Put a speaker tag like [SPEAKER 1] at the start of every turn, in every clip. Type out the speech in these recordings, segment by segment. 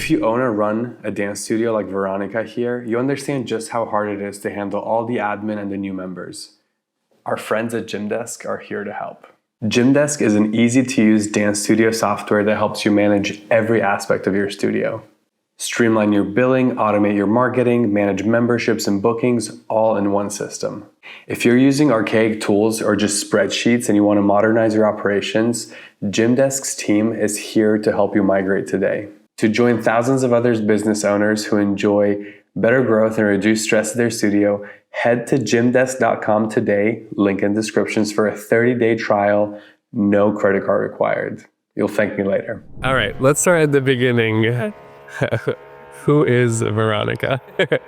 [SPEAKER 1] If you own or run a dance studio like Veronika here, you understand just how hard it is to handle all the admin and the new members. Our friends at Gymdesk are here to help. Gymdesk is an easy-to-use dance studio software that helps you manage every aspect of your studio. Streamline your billing, automate your marketing, manage memberships and bookings, all in one system. If you're using archaic tools or just spreadsheets and you want to modernize your operations, Gymdesk's team is here to help you migrate today. To join thousands of other business owners who enjoy better growth and reduce stress at their studio, head to gymdesk.com today, link in descriptions for a 30-day trial, no credit card required. You'll thank me later.
[SPEAKER 2] All right, let's start at the beginning. Who is Veronika?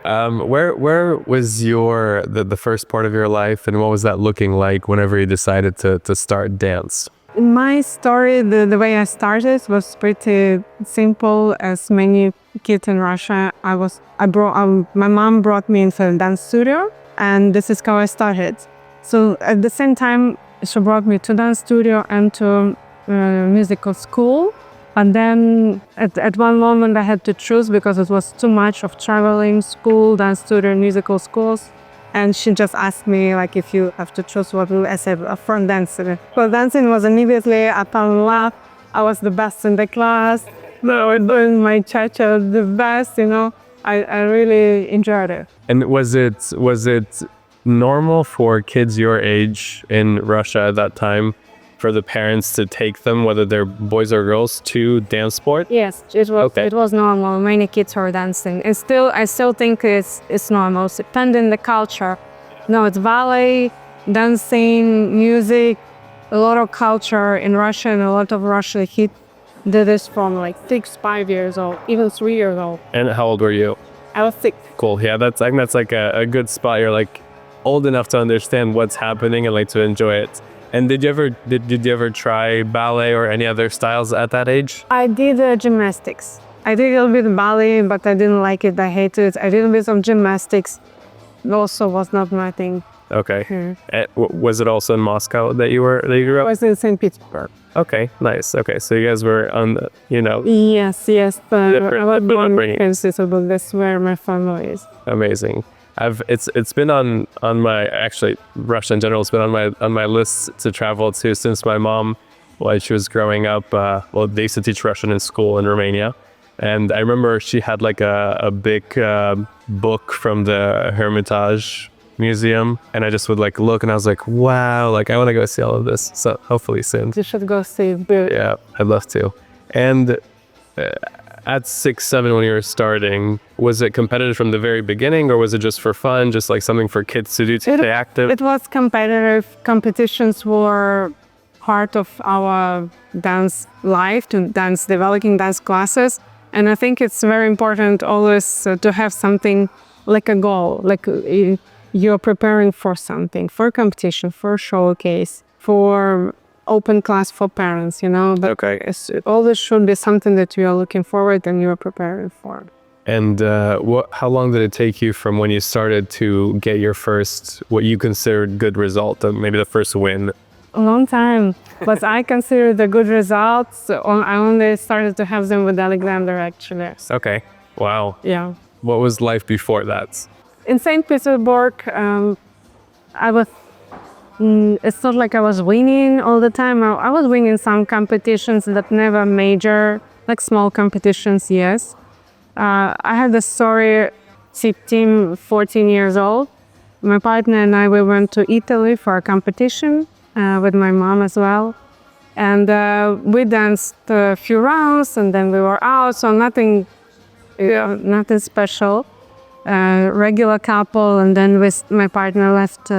[SPEAKER 2] Where was the first part of your life, and what was that looking like whenever you decided to start dance?
[SPEAKER 3] My story, the way I started was pretty simple. As many kids in Russia, my mom brought me into a dance studio, and this is how I started. So at the same time, she brought me to dance studio and to musical school. And then at one moment I had to choose because it was too much of traveling, school, dance studio, musical schools. And she just asked me, like, if you have to choose, what will I say? A front dancer. So dancing was immediately, I fell in love. I was the best in the class. No, I was doing my cha-cha the best, you know. I really enjoyed it.
[SPEAKER 2] And was it normal for kids your age in Russia at that time for the parents to take them, whether they're boys or girls, to dance sport?
[SPEAKER 3] Yes, it was. Okay. It was normal. Many kids were dancing, and I still think it's normal. It's depending on the culture. No, it's ballet, dancing, music. A lot of culture in Russia, and a lot of Russian kids did this from like 6, 5 years old, even 3 years old.
[SPEAKER 2] And how old were you?
[SPEAKER 3] I was 6.
[SPEAKER 2] Cool. Yeah, I think that's like a good spot. You're like old enough to understand what's happening and like to enjoy it. And did you ever try ballet or any other styles at that age?
[SPEAKER 3] I did gymnastics. I did a little bit of ballet, but I didn't like it. I hated it. I did a bit of gymnastics. It also was not my thing.
[SPEAKER 2] Okay. Was it also in Moscow that you grew up?
[SPEAKER 3] I was in St Petersburg.
[SPEAKER 2] Okay, nice. Okay, so you guys were on the,
[SPEAKER 3] Yes. But I was born in St Petersburg. That's where my family is.
[SPEAKER 2] Amazing. It's been on my, actually Russia in general has been on my list to travel to since my mom, while she was growing up, they used to teach Russian in school in Romania, and I remember she had like a big book from the Hermitage Museum, and I just would like look, and I was like, wow, like I want to go see all of this. So hopefully soon.
[SPEAKER 3] You should go see it.
[SPEAKER 2] Yeah, I'd love to. And at 6, 7, when you were starting, was it competitive from the very beginning, or was it just for fun, just like something for kids to do to stay active?
[SPEAKER 3] It was competitive. Competitions were part of our dance life, developing dance classes. And I think it's very important always to have something like a goal, like you're preparing for something, for competition, for showcase, for open class for parents, But
[SPEAKER 2] okay.
[SPEAKER 3] It always should be something that you are looking forward and you are preparing for.
[SPEAKER 2] And how long did it take you from when you started to get your first, what you considered good result, maybe the first win?
[SPEAKER 3] A long time, but I consider the good results. I only started to have them with Alexander, actually.
[SPEAKER 2] Okay. Wow.
[SPEAKER 3] Yeah.
[SPEAKER 2] What was life before that?
[SPEAKER 3] In St. Petersburg, it's not like I was winning all the time. I was winning some competitions, but never major, like small competitions, yes. I had a story, 15, 14 years old. My partner and I, we went to Italy for a competition with my mom as well. And we danced a few rounds, and then we were out, so nothing special. Regular couple, and then my partner left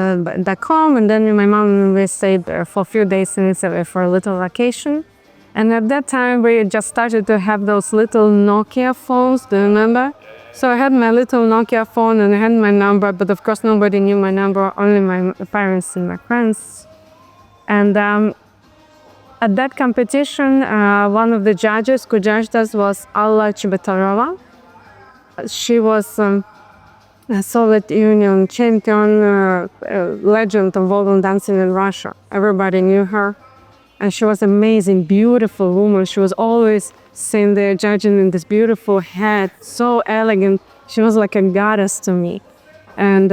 [SPEAKER 3] back home, and then my mom and we stayed there for a few days in Italy for a little vacation. And at that time we just started to have those little Nokia phones, do you remember? So I had my little Nokia phone and I had my number, but of course nobody knew my number, only my parents and my friends. And at that competition, one of the judges who judged us was Alla Chibatarova. She was a Soviet Union champion, legend of ballroom dancing in Russia. Everybody knew her. And she was amazing, beautiful woman. She was always seeing the judging in this beautiful hat, so elegant. She was like a goddess to me. And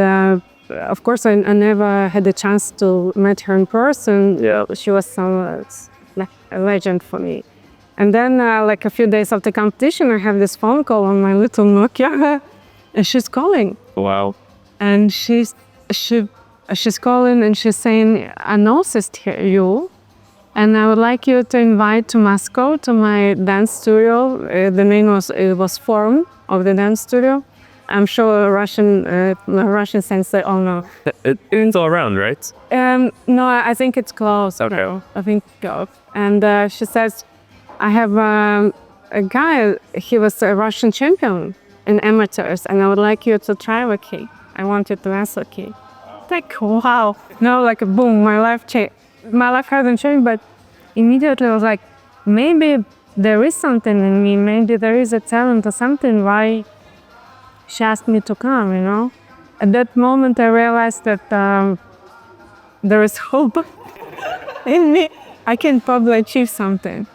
[SPEAKER 3] of course, I never had the chance to meet her in person.
[SPEAKER 2] Yeah.
[SPEAKER 3] She was like a legend for me. And then like a few days after competition, I have this phone call on my little Nokia, and she's calling.
[SPEAKER 2] Wow.
[SPEAKER 3] And she's calling and she's saying, I noticed you, and I would like you to invite to Moscow to my dance studio. The name was Forum of the dance studio. I'm sure Russian sensei all know.
[SPEAKER 2] It's all around, right?
[SPEAKER 3] No, I think it's closed.
[SPEAKER 2] Okay.
[SPEAKER 3] Now. I think so. And she says, I have a guy, he was a Russian champion in amateurs, and I would like you to try with him. I want you to dance with him. Like, wow. No, like, boom, my life changed. My life hasn't changed, but immediately I was like, maybe there is something in me. Maybe there is a talent or something. Why she asked me to come, you know? At that moment, I realized that there is hope in me. I can probably achieve something.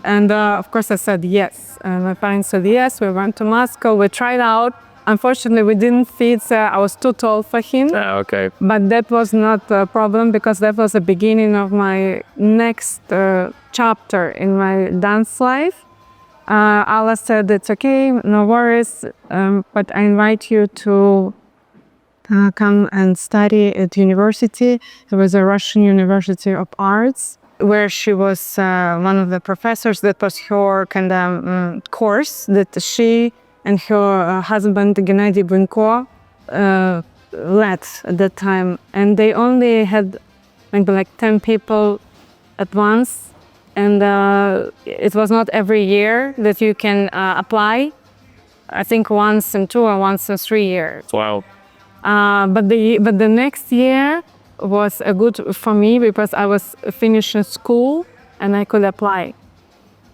[SPEAKER 3] And of course, I said yes. My parents said yes. We went to Moscow. We tried out. Unfortunately, we didn't fit. I was too tall for him.
[SPEAKER 2] Okay.
[SPEAKER 3] But that was not a problem because that was the beginning of my next chapter in my dance life. Allah said, it's okay, no worries, but I invite you to come and study at university. It was a Russian University of Arts, where she was one of the professors. That was her kind of course that she and her husband, Gennady Bunko, led at that time. And they only had maybe like 10 people at once. And it was not every year that you can apply. I think once in 2 or once in 3 years.
[SPEAKER 2] Wow.
[SPEAKER 3] But the next year was good for me because I was finishing school and I could apply.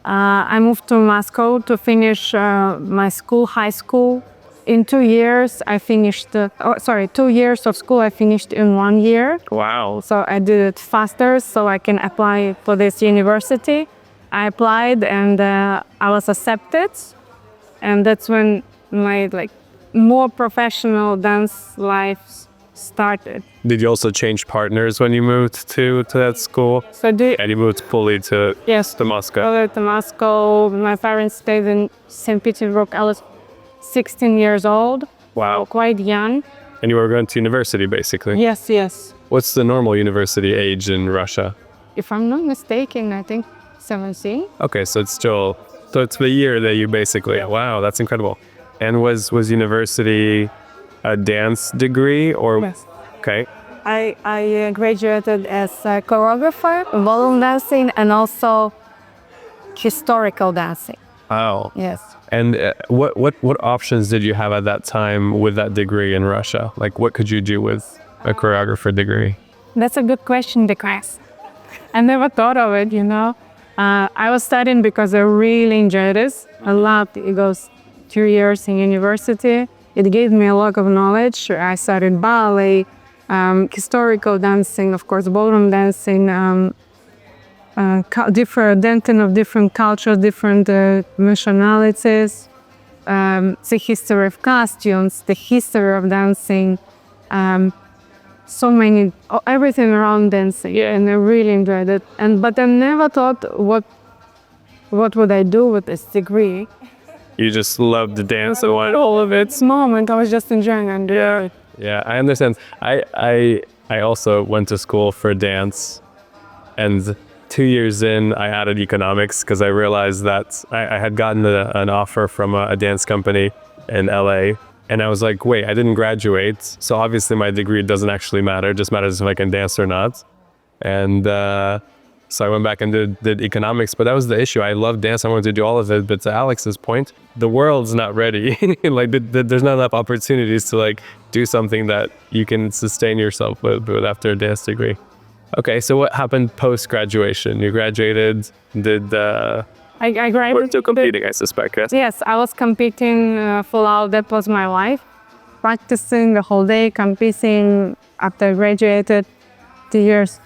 [SPEAKER 3] I moved to Moscow to finish my school, high school. In 2 years, I finished, 2 years of school I finished in 1 year.
[SPEAKER 2] Wow.
[SPEAKER 3] So I did it faster so I can apply for this university. I applied and I was accepted. And that's when my more professional dance life started.
[SPEAKER 2] Did you also change partners when you moved to that school?
[SPEAKER 3] So
[SPEAKER 2] And you moved fully to Moscow?
[SPEAKER 3] Fully to Moscow. My parents stayed in St Petersburg. I was 16 years old.
[SPEAKER 2] Wow.
[SPEAKER 3] So quite young.
[SPEAKER 2] And you were going to university, basically?
[SPEAKER 3] Yes.
[SPEAKER 2] What's the normal university age in Russia?
[SPEAKER 3] If I'm not mistaken, I think 17.
[SPEAKER 2] Okay, so it's the year that you basically, wow, that's incredible. And was university a dance degree or?
[SPEAKER 3] Yes.
[SPEAKER 2] Okay.
[SPEAKER 3] I graduated as a choreographer, ballroom dancing, and also historical dancing.
[SPEAKER 2] Oh.
[SPEAKER 3] Yes.
[SPEAKER 2] And what options did you have at that time with that degree in Russia? Like, what could you do with a choreographer degree?
[SPEAKER 3] That's a good question, because I never thought of it, you know. I was studying because I really enjoyed this. I loved it. It goes 2 years in university. It gave me a lot of knowledge. I studied ballet, historical dancing, of course, ballroom dancing, dancing of different cultures, different nationalities, the history of costumes, the history of dancing, so many, everything around dancing, and I really enjoyed it. But I never thought, what would I do with this degree?
[SPEAKER 2] You just loved the dance and wanted
[SPEAKER 3] all of it. Moment, I was just enjoying it.
[SPEAKER 2] Yeah, I understand. I also went to school for dance, and 2 years in, I added economics because I realized that I had gotten an offer from a dance company in LA. And I was like, wait, I didn't graduate. So obviously my degree doesn't actually matter. It just matters if I can dance or not. And so I went back and did economics. But that was the issue. I love dance. I wanted to do all of it. But to Alex's point, the world's not ready. There's not enough opportunities to do something that you can sustain yourself with after a dance degree. Okay, so what happened post-graduation? You graduated,
[SPEAKER 3] I graduated.
[SPEAKER 2] We're still competing, I suspect, yes?
[SPEAKER 3] Yes, I was competing full out. That was my life. Practicing the whole day, competing after I graduated 2 years.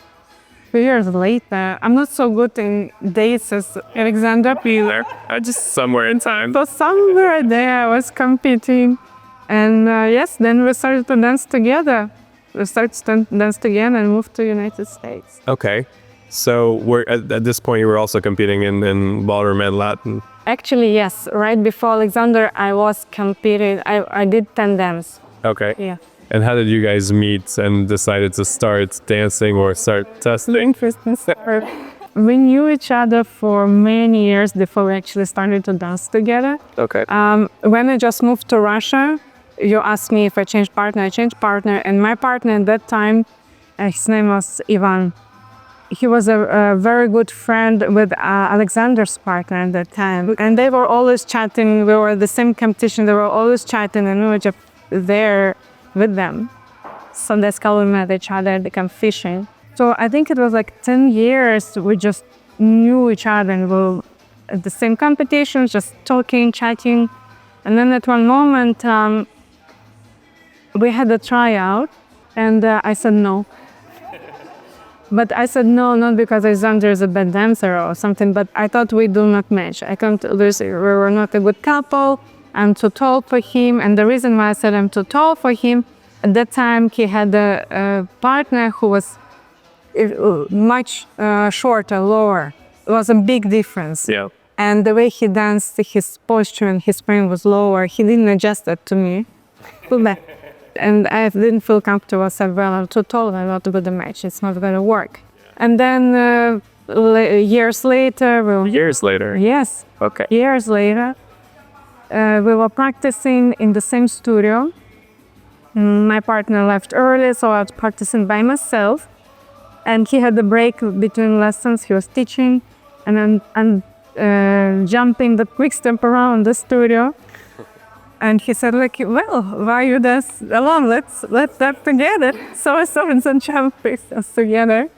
[SPEAKER 3] few years later, I'm not so good in dates as Alexander.
[SPEAKER 2] Either. Just somewhere in time.
[SPEAKER 3] So somewhere there I was competing. And yes, then we started to dance together. We started to dance together and moved to United States.
[SPEAKER 2] Okay. So at this point, you were also competing in Ballroom and Latin.
[SPEAKER 3] Actually, yes. Right before Alexander, I was competing. I did tandems.
[SPEAKER 2] Okay.
[SPEAKER 3] Yeah.
[SPEAKER 2] And how did you guys meet and decided to start dancing or start testing?
[SPEAKER 3] Interesting story. We knew each other for many years before we actually started to dance together.
[SPEAKER 2] Okay.
[SPEAKER 3] When I just moved to Russia, you asked me if I changed partner. I changed partner, and my partner at that time, his name was Ivan. He was a very good friend with Alexander's partner at that time. And they were always chatting. We were at the same competition. They were always chatting, and we were just there with them. So that's how we met each other, become fishing. So I think it was like 10 years we just knew each other and we were at the same competitions, just talking, chatting. And then at one moment, we had a tryout, and I said no. But I said no, not because Alexander is a bad dancer or something, but I thought we do not match. I can't lose. We were not a good couple. I'm too tall for him. And the reason why I said I'm too tall for him, at that time he had a partner who was much shorter, lower. It was a big difference.
[SPEAKER 2] Yeah.
[SPEAKER 3] And the way he danced, his posture and his frame was lower. He didn't adjust that to me. And I didn't feel comfortable. I said, well, I'm too tall, I'm not good at the match. It's not going to work. And then years later...
[SPEAKER 2] Years later?
[SPEAKER 3] Yes.
[SPEAKER 2] Okay.
[SPEAKER 3] Years later, we were practicing in the same studio. My partner left early, so I was practicing by myself. And he had a break between lessons. He was teaching. And I'm jumping the quick step around the studio. And he said, like, well, why you dance alone? Let's dance together. So I saw him and jumping together.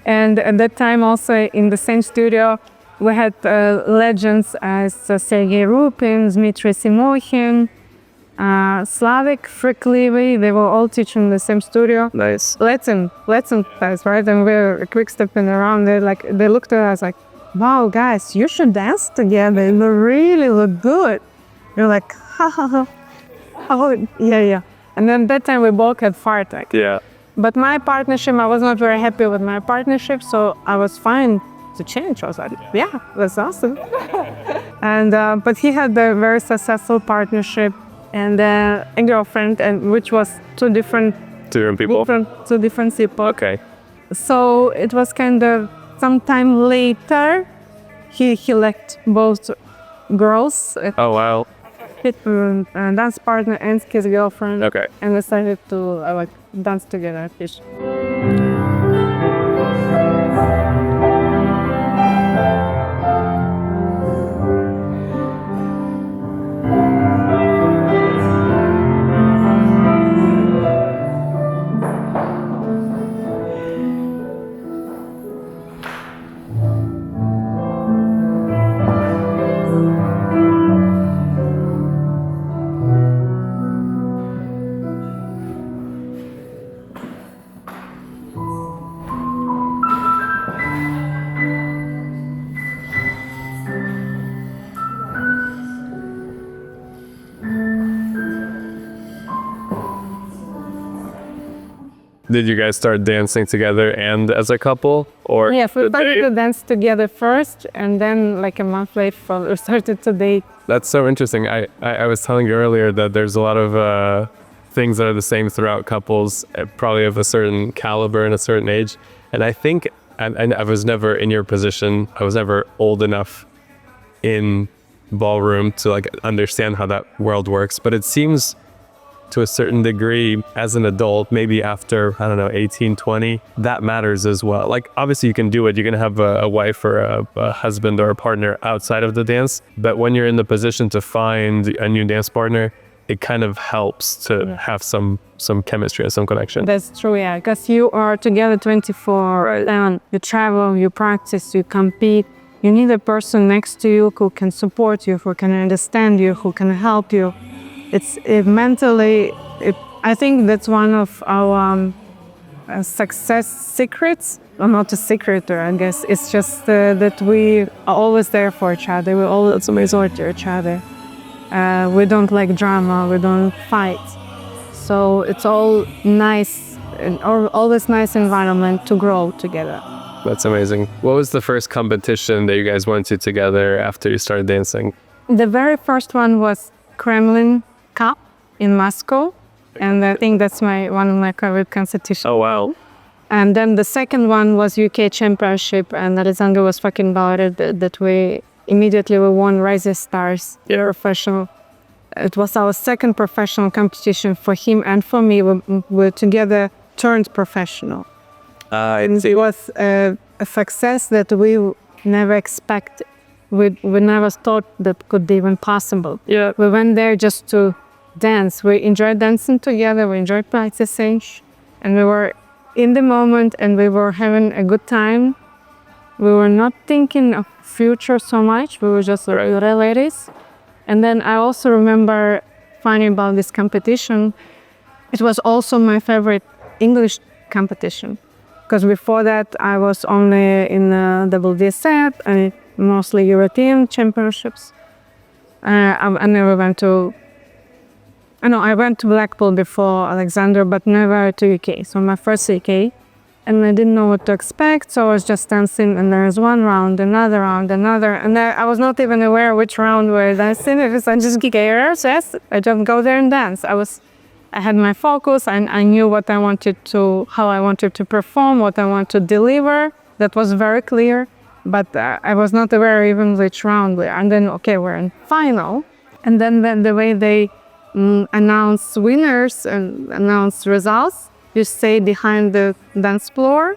[SPEAKER 3] And at that time also in the same studio, we had legends as Sergei Rupin, Dmitry Simokhin, Slavik Friklivi. They were all teaching in the same studio.
[SPEAKER 2] Nice.
[SPEAKER 3] Latin class, right? And we were quick stepping around. They looked at us like, wow, guys, you should dance together. You really look good. You're like, ha ha ha. Oh, yeah. And then that time we both had fart attack.
[SPEAKER 2] Yeah.
[SPEAKER 3] But my partnership, I was not very happy with my partnership, so I was fine to change. I was like, yeah, that's awesome. And but he had a very successful partnership and a girlfriend, and which was two different
[SPEAKER 2] people.
[SPEAKER 3] Two different people.
[SPEAKER 2] Okay.
[SPEAKER 3] So it was kind of sometime later, he left both girls.
[SPEAKER 2] Oh wow.
[SPEAKER 3] His dance partner and his girlfriend.
[SPEAKER 2] Okay.
[SPEAKER 3] And we decided to dance together, fish.
[SPEAKER 2] Did you guys start dancing together and as a couple, or?
[SPEAKER 3] Yeah, we started to dance together first, and then like a month later, we started to date.
[SPEAKER 2] That's so interesting. I was telling you earlier that there's a lot of things that are the same throughout couples, probably of a certain caliber and a certain age. And I think, and I was never in your position. I was never old enough in ballroom to like understand how that world works. But it seems to a certain degree as an adult, maybe after, I don't know, 18, 20, that matters as well. Like, obviously you can do it. You can have a wife or a husband or a partner outside of the dance. But when you're in the position to find a new dance partner, it kind of helps to have some chemistry and some connection.
[SPEAKER 3] That's true, yeah. Because you are together 24/7. You travel, you practice, you compete. You need a person next to you who can support you, who can understand you, who can help you. I think that's one of our success secrets, or not a secret, or I guess it's just that we are always there for each other. We always support each other. We don't like drama. We don't fight. So it's all nice and always nice environment to grow together.
[SPEAKER 2] That's amazing. What was the first competition that you guys went to together after you started dancing?
[SPEAKER 3] The very first one was Kremlin Cup in Moscow, and I think that's one of my favorite competitions.
[SPEAKER 2] Oh, wow.
[SPEAKER 3] And then the second one was UK Championship, and Alexander was talking about it, that we immediately won Rising Stars professional. It was our second professional competition for him and for me. We together turned professional. And it was a success that we never expected. We never thought that could be even possible.
[SPEAKER 2] Yeah.
[SPEAKER 3] We went there just to dance. We enjoyed dancing together. We enjoyed practicing, and we were in the moment, and we were having a good time. We were not thinking of future so much. We were just regular ladies. And then I also remember finding about this competition. It was also my favorite English competition, because before that I was only in WDSET and mostly European championships. I never went to. I went to Blackpool before Alexander, but never to UK. So my first UK, and I didn't know what to expect. So I was just dancing, and there was one round, another, and I was not even aware which round we were dancing. It was I just I just go there and dance. I had my focus, and I knew what I wanted to, how I wanted to perform, what I want to deliver. That was very clear, but I was not aware even which round we are. And then, okay, we're in final, and then the way they announce winners and announce results, you stay behind the dance floor,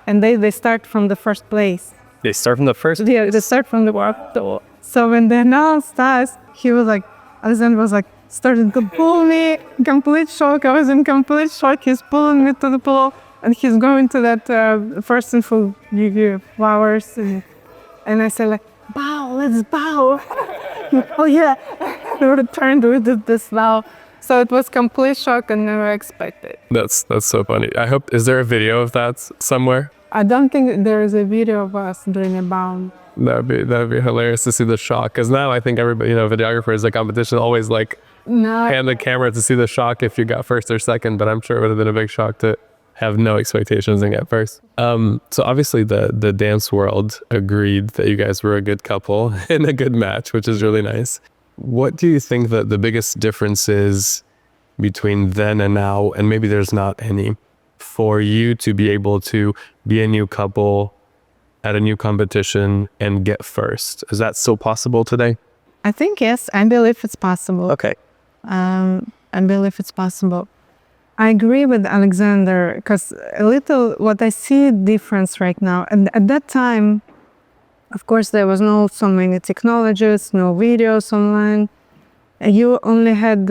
[SPEAKER 3] and they start from the first place.
[SPEAKER 2] They start from the first?
[SPEAKER 3] Yeah, they start from the work door. So when they announced us, he was like, Alexander was like, started to pull me, complete shock. I was in complete shock. He's pulling me to the floor, and he's going to that person who give you flowers. And I said like, bow, let's bow. Oh yeah, we returned, we did this bow. So it was complete shock and never expected.
[SPEAKER 2] That's so funny. I hope, is there a video of that somewhere?
[SPEAKER 3] I don't think there is a video of us doing a bow.
[SPEAKER 2] That'd be hilarious to see the shock. Because now I think everybody, videographers at competition always hand the camera to see the shock if you got first or second. But I'm sure it would have been a big shock to have no expectations and get first. So obviously the dance world agreed that you guys were a good couple and a good match, which is really nice. What do you think that the biggest difference is between then and now, and maybe there's not any, for you to be able to be a new couple at a new competition and get first? Is that still possible today?
[SPEAKER 3] I think yes. I believe it's possible.
[SPEAKER 2] Okay.
[SPEAKER 3] I believe it's possible. I agree with Alexander, because a little what I see difference right now. And at that time, of course, there was no so many technologies, no videos online. You only had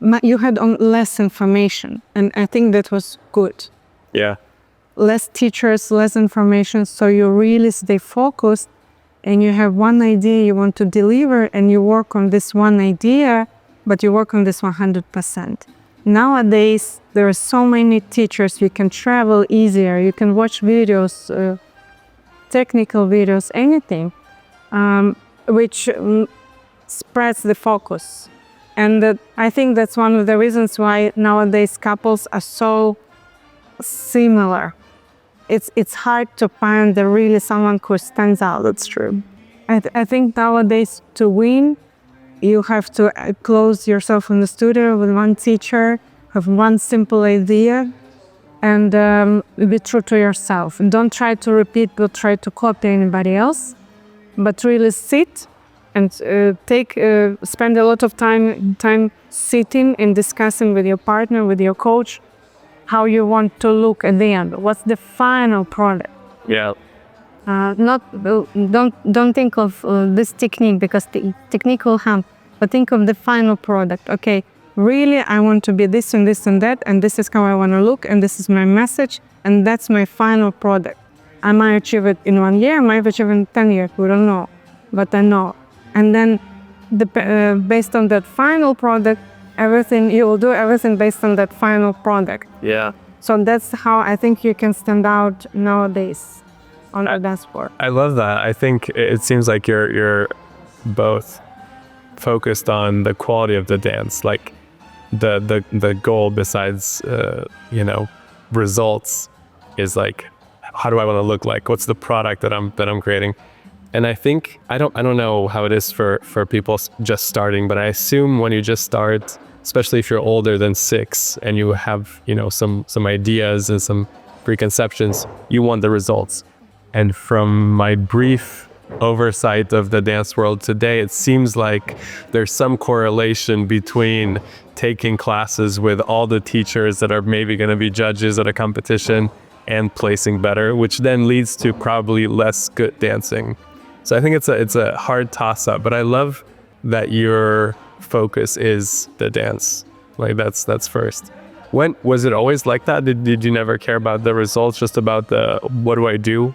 [SPEAKER 3] less information, and I think that was good.
[SPEAKER 2] Yeah.
[SPEAKER 3] Less teachers, less information, so you really stay focused, and you have one idea you want to deliver, and you work on this one idea, but you work on this 100%. Nowadays, there are so many teachers. You can travel easier. You can watch videos, technical videos, anything, which spreads the focus. And I think that's one of the reasons why nowadays couples are so similar. It's hard to find really someone who stands out. That's true. I think nowadays to win, you have to close yourself in the studio with one teacher, have one simple idea, and be true to yourself. And don't try to repeat, don't try to copy anybody else, but really sit and spend a lot of time sitting and discussing with your partner, with your coach, how you want to look at the end. What's the final product?
[SPEAKER 2] Yeah.
[SPEAKER 3] Don't think of this technique, because the technique will help, but think of the final product. Okay, really, I want to be this and this and that, and this is how I want to look, and this is my message, and that's my final product. I might achieve it in 1 year, I might achieve it in 10 years, we don't know, but I know. And then based on that final product, you will do everything based on that final product.
[SPEAKER 2] Yeah.
[SPEAKER 3] So that's how I think you can stand out nowadays on the dance floor.
[SPEAKER 2] I love that. I think it seems like you're both focused on the quality of the dance, like the goal besides results is like, how do I want to look like? What's the product that I'm creating? And I think I don't know how it is for people just starting, but I assume when you just start, especially if you're older than 6 and you have some ideas and some preconceptions, you want the results. And from my brief oversight of the dance world today, it seems like there's some correlation between taking classes with all the teachers that are maybe going to be judges at a competition and placing better, which then leads to probably less good dancing. So I think it's a hard toss-up, but I love that your focus is the dance. Like that's first. When was it always like that? Did you never care about the results, just about the what do I do?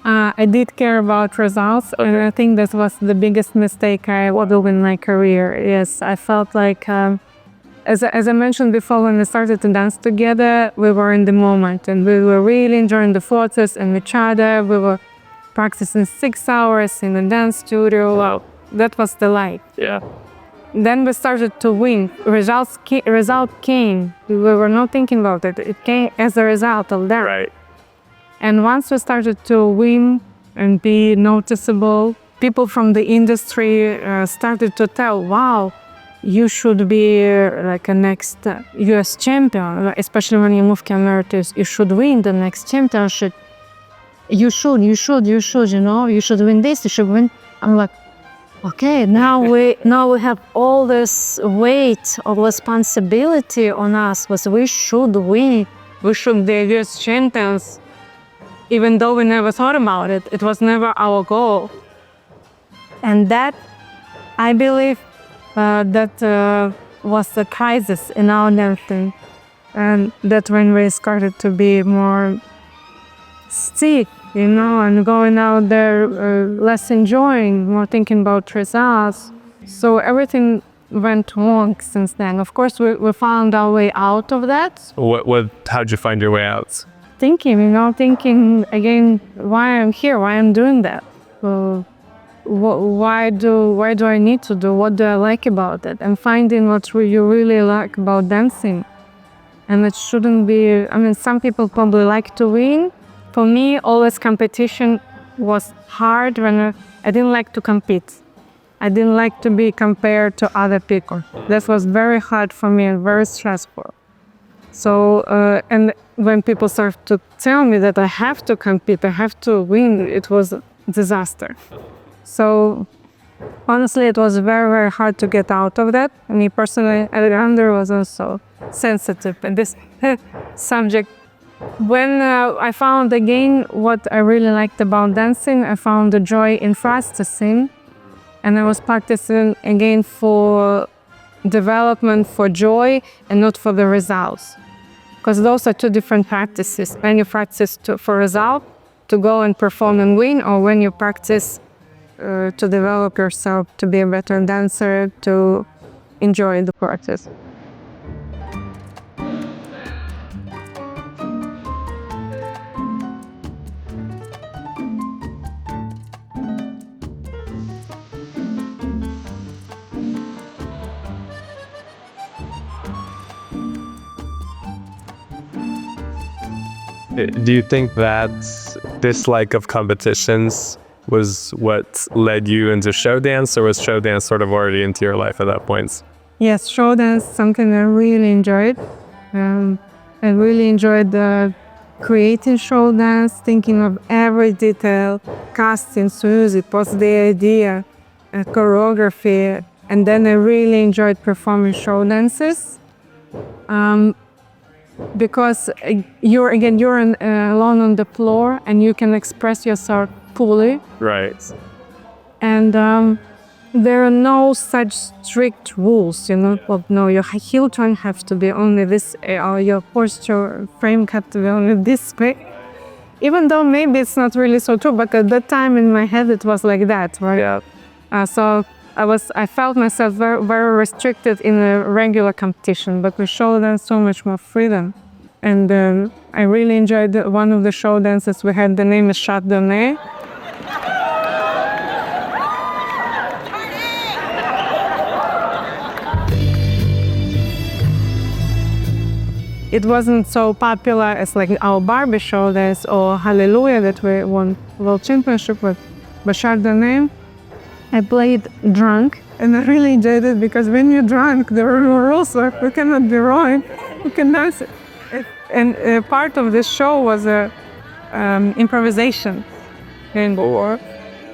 [SPEAKER 3] I did care about results, and I think that was the biggest mistake I would do in my career. Yes, I felt like, as I mentioned before, when we started to dance together, we were in the moment, and we were really enjoying the photos and each other. We were practicing 6 hours in the dance studio. Wow, that was the life.
[SPEAKER 2] Yeah.
[SPEAKER 3] Then we started to win. Result came. We were not thinking about it. It came as a result of that.
[SPEAKER 2] Right.
[SPEAKER 3] And once we started to win and be noticeable, people from the industry started to tell, wow, you should be like a next US champion, especially when you move cameras, you should win the next championship. You should, you should win this, you should win. I'm like, okay, now we have all this weight of responsibility on us, but we should win. We should be US champions. Even though we never thought about it, it was never our goal. And that, I believe, that was the crisis in our dancing. And that's when we started to be more sick, and going out there less enjoying, more thinking about results. So everything went wrong since then. Of course, we found our way out of that.
[SPEAKER 2] How'd you find your way out?
[SPEAKER 3] Thinking again, why I'm here, why I'm doing that. Why do I need to do? What do I like about it? And finding what you really like about dancing. And it shouldn't be, some people probably like to win. For me, always competition was hard when I didn't like to compete. I didn't like to be compared to other people. That was very hard for me and very stressful. So, and when people start to tell me that I have to compete, I have to win, it was a disaster. So, honestly, it was very, very hard to get out of that. Me personally, Alexander was also sensitive in this subject. When I found again what I really liked about dancing, I found the joy in practicing. And I was practicing again for development, for joy, and not for the results. Because those are two different practices. When you practice for result, to go and perform and win, or when you practice to develop yourself, to be a better dancer, to enjoy the practice.
[SPEAKER 2] Do you think that dislike of competitions was what led you into Showdance, or was Showdance sort of already into your life at that point?
[SPEAKER 3] Yes, Showdance, something I really enjoyed. I really enjoyed creating Showdance, thinking of every detail, castings, music, what's the idea, choreography, and then I really enjoyed performing Showdances. Because you're alone on the floor and you can express yourself fully.
[SPEAKER 2] Right.
[SPEAKER 3] And there are no such strict rules, no, your heel turn has to be only this, or your posture frame has to be only this way. Even though maybe it's not really so true, but at that time in my head it was like that, right?
[SPEAKER 2] Yeah.
[SPEAKER 3] So I felt myself very, very restricted in a regular competition, but we showed them so much more freedom. And I really enjoyed one of the show dances we had. The name is Chardonnay. It wasn't so popular as like our Barbie show dance or Hallelujah that we won world championship with. But Chardonnay, I played drunk, and I really enjoyed it because when you're drunk, there are no rules, so you cannot be wrong. You can dance it. And part of this show was a improvisation,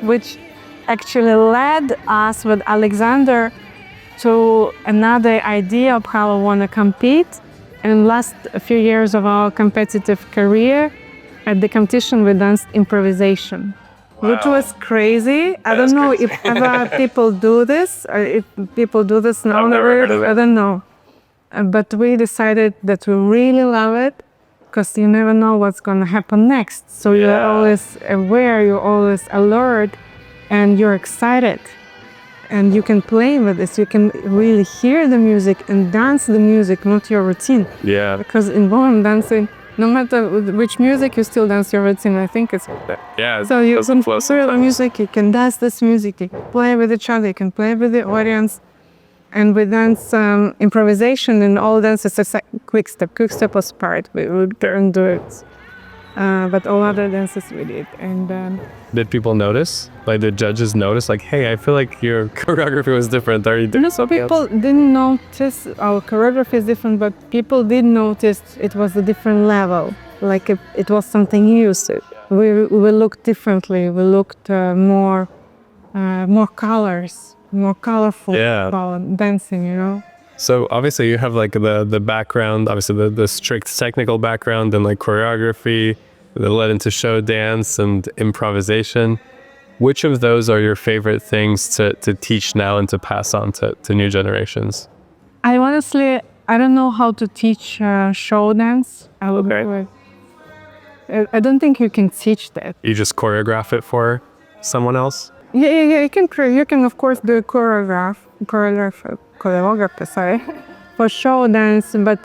[SPEAKER 3] which actually led us with Alexander to another idea of how we want to compete. And last few years of our competitive career, at the competition we danced improvisation, which was crazy. I don't know if ever people do this, or if people do this now. I don't know. But we decided that we really love it because you never know what's going to happen next. So you're always aware, you're always alert, and you're excited. And you can play with this. You can really hear the music and dance the music, not your routine.
[SPEAKER 2] Yeah.
[SPEAKER 3] Because in ballroom dancing, no matter which music, you still dance your routine. I think it's
[SPEAKER 2] yeah.
[SPEAKER 3] So you can hear the music, you can dance this music, you can play with each other, you can play with the audience. And we dance improvisation in all dances except quick step. Quick step was part. We didn't do it. But all other dances we did. And
[SPEAKER 2] did people notice? Like the judges notice? Like, hey, I feel like your choreography was different. Are you doing something else?
[SPEAKER 3] People didn't notice our choreography is different, but people did notice it was a different level. Like it was something new. So we looked differently. We looked more colors, more colorful dancing, you know.
[SPEAKER 2] So obviously you have like the background, obviously the strict technical background and like choreography that led into show dance and improvisation. Which of those are your favorite things to teach now and to pass on to new generations?
[SPEAKER 3] I don't know how to teach show dance. I don't think you can teach that.
[SPEAKER 2] You just choreograph it for someone else?
[SPEAKER 3] Yeah. You can of course do choreography, sorry, for show dance, but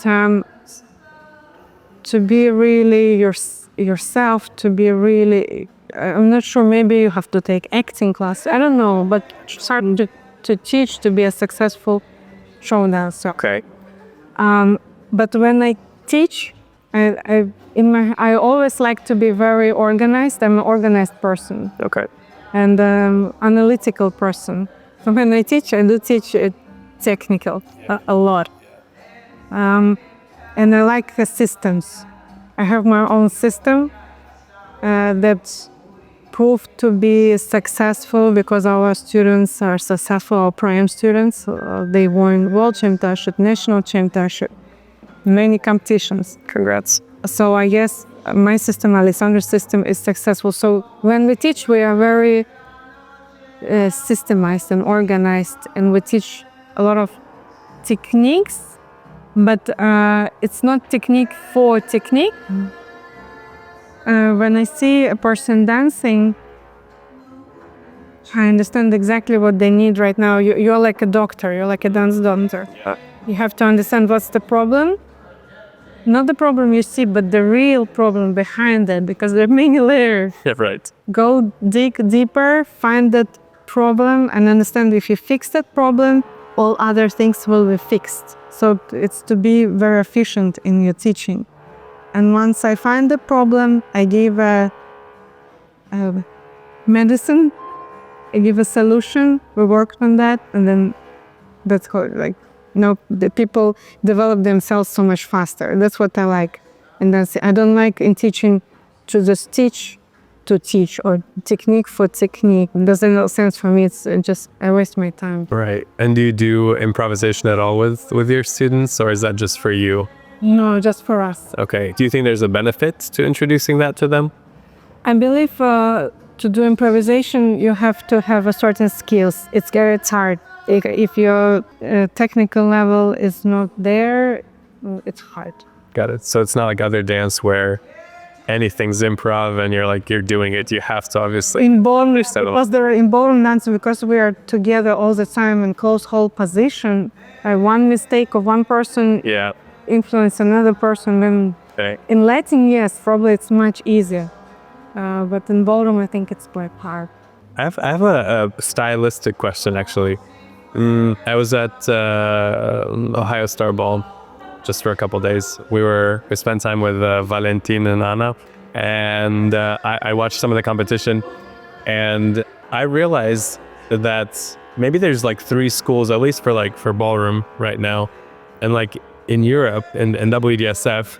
[SPEAKER 3] to be really yourself, to be really, I'm not sure, maybe you have to take acting class, I don't know, but start to teach to be a successful show dancer.
[SPEAKER 2] Okay.
[SPEAKER 3] But when I teach, I always like to be very organized. I'm an organized person.
[SPEAKER 2] Okay.
[SPEAKER 3] And analytical person. So when I do teach it technical a lot. And I like the systems. I have my own system that proved to be successful because our students are successful, our prime students. They won world championship, national championship, many competitions.
[SPEAKER 2] Congrats.
[SPEAKER 3] So I guess my system, Alexander's system, is successful. So when we teach, we are very systemized and organized, and we teach a lot of techniques, but it's not technique for technique. When I see a person dancing, I understand exactly what they need right now. You're like a doctor, you're like a dance doctor. You have to understand what's the problem. Not the problem you see, but the real problem behind it, because there are many layers.
[SPEAKER 2] Yeah, right.
[SPEAKER 3] Go dig deeper, find that problem, and understand if you fix that problem, all other things will be fixed. So it's to be very efficient in your teaching. And once I find the problem, I give a medicine, I give a solution, we worked on that, and then that's how, like, the people develop themselves so much faster. That's what I like. And I don't like in teaching to just teach to teach, or technique for technique. It doesn't make sense for me. It's just, I waste my time.
[SPEAKER 2] Right. And do you do improvisation at all with your students, or is that just for you?
[SPEAKER 3] No, just for us.
[SPEAKER 2] Okay. Do you think there's a benefit to introducing that to them?
[SPEAKER 3] I believe to do improvisation, you have to have a certain skills. It's hard. If your technical level is not there, it's hard.
[SPEAKER 2] Got it. So it's not like other dance where anything's improv and you're doing it. You have to obviously.
[SPEAKER 3] In ballroom, in ballroom dance, because we are together all the time in close hold position, one mistake of one person influence another person, then
[SPEAKER 2] Okay.
[SPEAKER 3] In Latin, yes, probably it's much easier. But in ballroom, I think it's quite hard.
[SPEAKER 2] I have a stylistic question, actually. I was at Ohio Star Ball just for a couple of days. We spent time with Valentin and Anna, and I watched some of the competition, and I realized that maybe there's like 3 schools, at least for ballroom right now, and like in Europe in WDSF,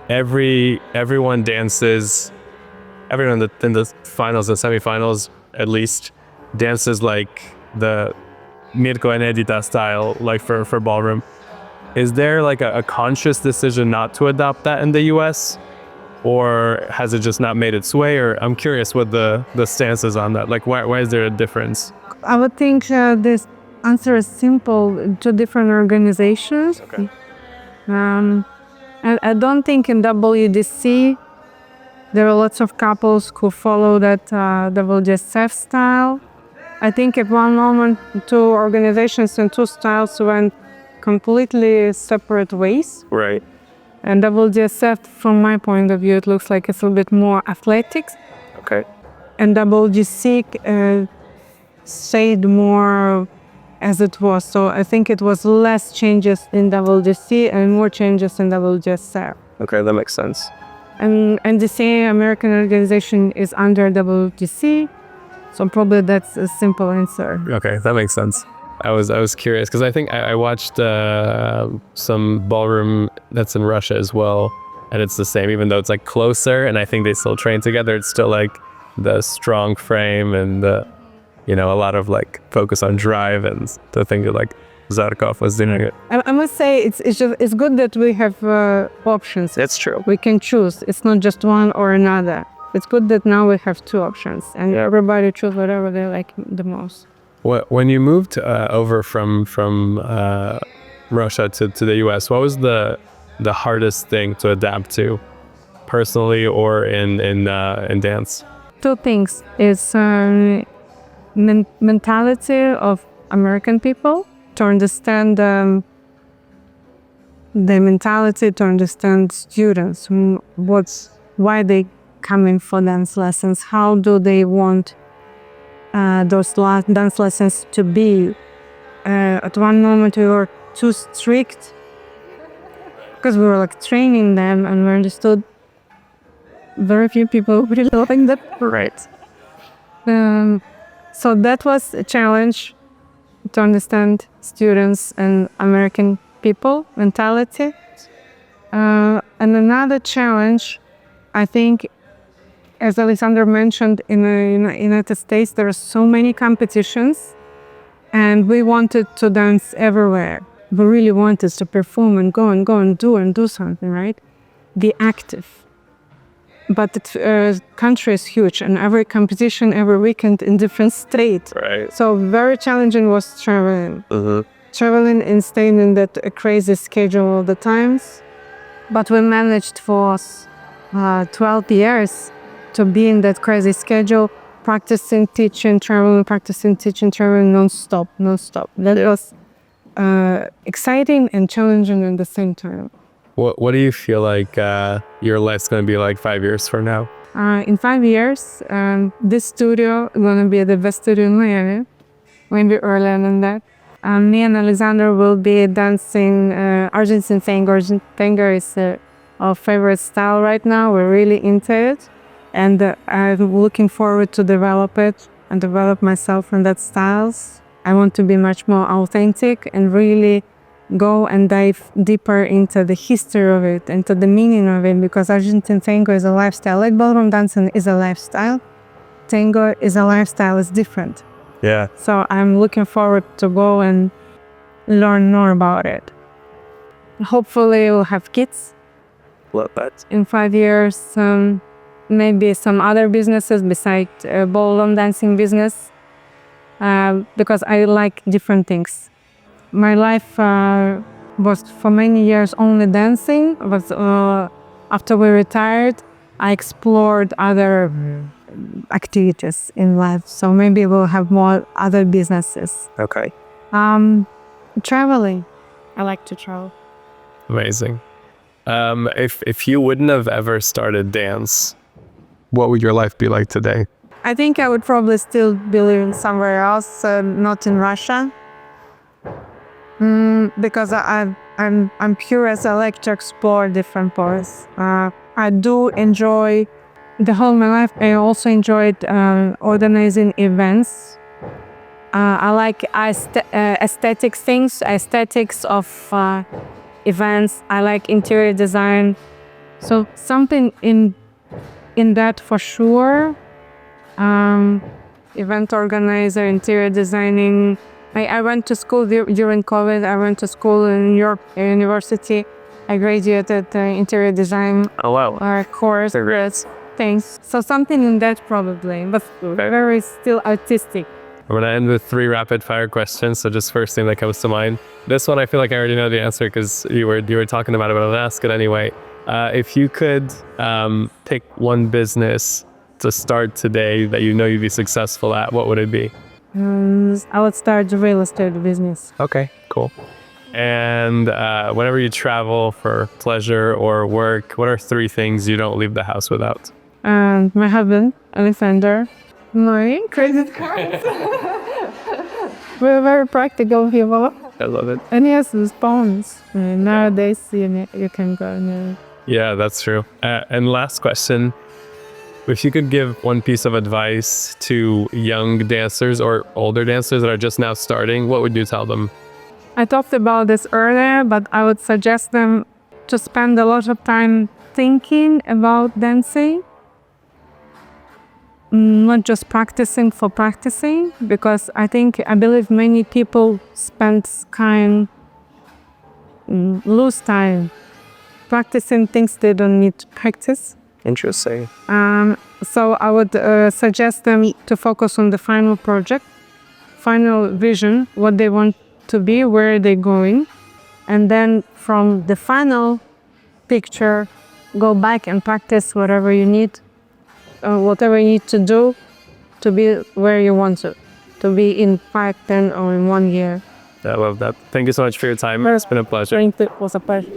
[SPEAKER 2] everyone dances. Everyone in the finals and semifinals, at least, dances like the Mirko and Edita style, like for ballroom. Is there like a conscious decision not to adopt that in the US? Or has it just not made its way? Or I'm curious what the stance is on that. Like, why is there a difference?
[SPEAKER 3] I would think this answer is simple. 2 different organizations.
[SPEAKER 2] Okay.
[SPEAKER 3] I don't think in WDC there are lots of couples who follow that WDSF style. I think at one moment 2 organizations and 2 styles went completely separate ways.
[SPEAKER 2] Right.
[SPEAKER 3] And WDSF, from my point of view, it looks like it's a little bit more athletics.
[SPEAKER 2] Okay.
[SPEAKER 3] And WDC stayed more as it was. So I think it was less changes in WDC and more changes in WDSF.
[SPEAKER 2] Okay, that makes sense.
[SPEAKER 3] And NDC, American organization, is under WDC, so probably that's a simple answer.
[SPEAKER 2] Okay, that makes sense. I was curious because I think I watched some ballroom that's in Russia as well, and it's the same. Even though it's like closer, and I think they still train together, it's still like the strong frame and the, a lot of like focus on drive and the thing that like Zarkov was doing it.
[SPEAKER 3] I must say it's good that we have options.
[SPEAKER 2] It's true.
[SPEAKER 3] We can choose. It's not just one or another. It's good that now we have 2 options, and everybody choose whatever they like the most.
[SPEAKER 2] When you moved over from Russia to the US, what was the hardest thing to adapt to, personally or in dance?
[SPEAKER 3] 2 things. It's mentality of American people, to understand the mentality, to understand students, why they come in for dance lessons, how do they want those dance lessons to be. At one moment we were too strict because we were like training them, and we understood very few people really like that.
[SPEAKER 2] Right.
[SPEAKER 3] So that was a challenge, to understand students and American people mentality. And another challenge, I think, as Alexander mentioned, in the United States, there are so many competitions, and we wanted to dance everywhere. We really wanted to perform and go and do something, right? Be active. But the country is huge, and every competition, every weekend in different state.
[SPEAKER 2] Right.
[SPEAKER 3] So very challenging was traveling. Traveling and staying in that crazy schedule all the times. But we managed for 12 years to be in that crazy schedule, practicing, teaching, traveling, practicing, teaching, traveling, non-stop. That was exciting and challenging at the same time.
[SPEAKER 2] What do you feel like your life's going to be like 5 years from now?
[SPEAKER 3] In 5 years, this studio is going to be the best studio in Miami, maybe earlier than that. Me and Alexander will be dancing Argentine Tango. Argentine Tango is our favorite style right now. We're really into it, and I'm looking forward to develop it and develop myself in that styles. I want to be much more authentic and really go and dive deeper into the history of it, into the meaning of it, because Argentine Tango is a lifestyle. Like ballroom dancing is a lifestyle, Tango is a lifestyle, it's different.
[SPEAKER 2] Yeah.
[SPEAKER 3] So I'm looking forward to go and learn more about it. Hopefully we'll have kids.
[SPEAKER 2] Love that.
[SPEAKER 3] In 5 years, maybe some other businesses besides ballroom dancing business, because I like different things. My life was for many years only dancing, but after we retired, I explored other activities in life. So maybe we'll have more other businesses.
[SPEAKER 2] Okay.
[SPEAKER 3] Traveling. I like to travel.
[SPEAKER 2] Amazing. If you wouldn't have ever started dance, what would your life be like today?
[SPEAKER 3] I think I would probably still be living somewhere else, not in Russia, because I'm curious. I like to explore different parts. I do enjoy the whole of my life. I also enjoyed organizing events. I like aesthetic things, aesthetics of events. I like interior design, so something in that for sure. Event organizer, interior designing. I went to school during COVID. I went to school in New York University. I graduated interior design course.
[SPEAKER 2] Congrats.
[SPEAKER 3] Thanks. So something in that probably, but very still artistic.
[SPEAKER 2] I'm gonna end with 3 rapid fire questions. So just first thing that comes to mind. This one I feel like I already know the answer because you were talking about it, but I'll ask it anyway. If you could pick one business to start today that you know you'd be successful at, what would it be?
[SPEAKER 3] I would start the real estate business.
[SPEAKER 2] Okay, cool. And whenever you travel for pleasure or work, what are 3 things you don't leave the house without?
[SPEAKER 3] And my husband, Alexander, my credit cards. We're very practical people.
[SPEAKER 2] I love it.
[SPEAKER 3] And yes, the phones. Nowadays, you can go now.
[SPEAKER 2] Yeah, that's true. And last question. If you could give one piece of advice to young dancers or older dancers that are just now starting, what would you tell them?
[SPEAKER 3] I talked about this earlier, but I would suggest them to spend a lot of time thinking about dancing, not just practicing for practicing, because I believe many people lose time practicing things they don't need to practice.
[SPEAKER 2] Interesting.
[SPEAKER 3] So I would suggest them to focus on the final project, final vision, what they want to be, where they're going, and then from the final picture, go back and practice whatever you need to do to be where you want to be in 5, 10, or in 1 year.
[SPEAKER 2] I love that. Thank you so much for your time. It's been a pleasure.
[SPEAKER 3] It was a pleasure.